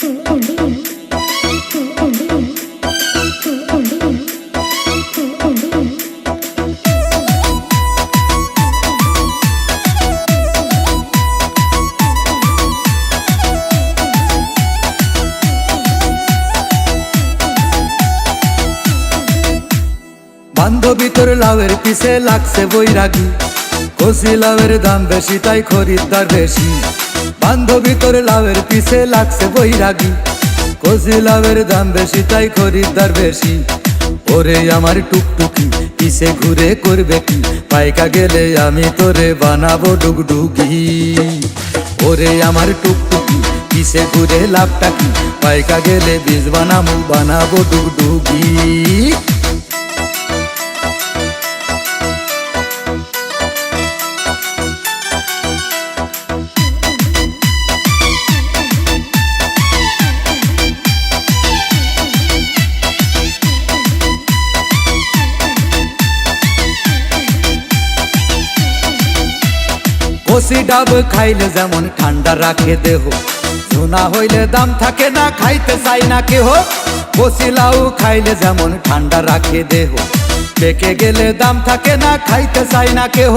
বান্ধবী তোর লাউয়ের পিছে লাগছে বৈরাগী, কচি লাউয়ের দাম বেশি তাই খরিদ্দার বেশি। বান্ধবী তোর লাউয়ের পিছে লাগছে বৈরাগী, কচি লাউয়ের দাম বেশি তাই খরিদ্দার বেশি। ওরে আমার টুকটুকি পিছে ঘুরে করবে কি, পাইকা গেলে আমি তোরে বানাবো ডুগডুগি। ওরে আমার টুকটুকি পিছে ঘুরে লাভটা কি, পাইকা গেলে বীজ বানাবো ডুগডুগি। কচি ডাব খাইলে যেমন ঠান্ডা রাখে দেহ, সোনা হইলে দাম থাকে না, খাইতে চাই না কেহ। কচি লাউ খাইলে যেমন ঠান্ডা রাখে দেহ, পেকে গেলে দাম থাকে না, খাইতে চাই না কেহ।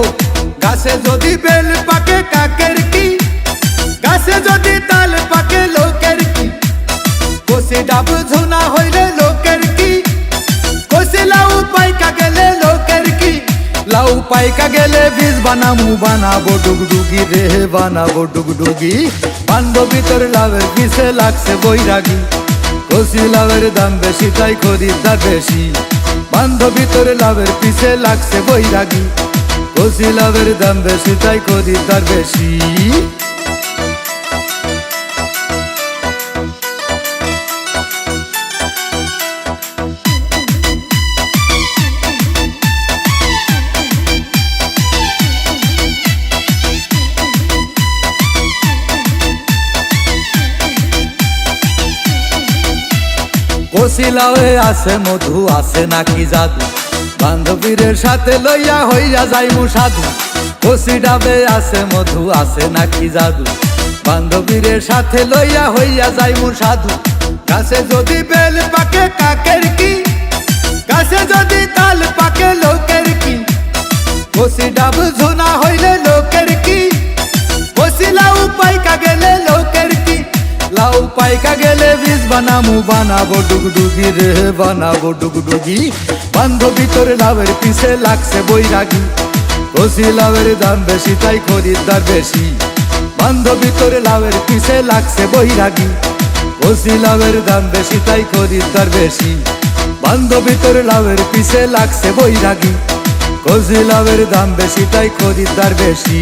গাছে যদি বেল পাকে কাকের কি, গাছে যদি তাল পাকে লোকের কি। কচি ডাব সোনা হইলে লোকের কি, কচি লাউ পাইকা গেলে লোকের কি। লাউ পাইকা গেলে বীজ বানাবো ডুগডুগি রে, বানাবো ডুগডুগি। বান্ধবী তোর লাউয়ের পিছে লাগছে বৈরাগী, কচি লাউয়ের দাম বেশি তাই খরিদ্দার বেশি। বান্ধবী তোর লাউয়ের পিছে লাগছে বৈরাগী, কচি লাউয়ের দাম বেশি তাই খরিদ্দার বেশি। কচি লাউয়ে আছে মধু, আছে নাকি জাদু, বান্ধবীরের সাথে লইয়া হইয়া যাইমু সাধু। কচি ডাবে আছে মধু, আছে নাকি জাদু, বান্ধবীরের সাথে লইয়া হইয়া যাইমু সাধু। গাছে যদি বেল পাকে কাকের কি, গাছে যদি তাল পাকে লোকের কি। কচি ডাব ঝোনা হইলে লোকের কি, কচি লাউ পাইকা গেলে লোকের কি। লাউ পাইকা গেলে বীজ বানাবো ডুগডুগি রে, বানাবো ডুগডুগি। বান্ধবী তোর লাউয়ের পিছে লাগছে বৈরাগী, কচি লাউয়ের দাম বেশি তাই খরিদ্দার বেশি। বান্ধবী তোর লাউয়ের পিছে লাগছে বৈরাগী, কচি লাউয়ের দাম বেশি তাই খরিদ্দার বেশি। বান্ধবী তোর লাউয়ের পিছে লাগছে বৈরাগী, কচি লাউয়ের দাম বেশি তাই খরিদ্দার বেশি।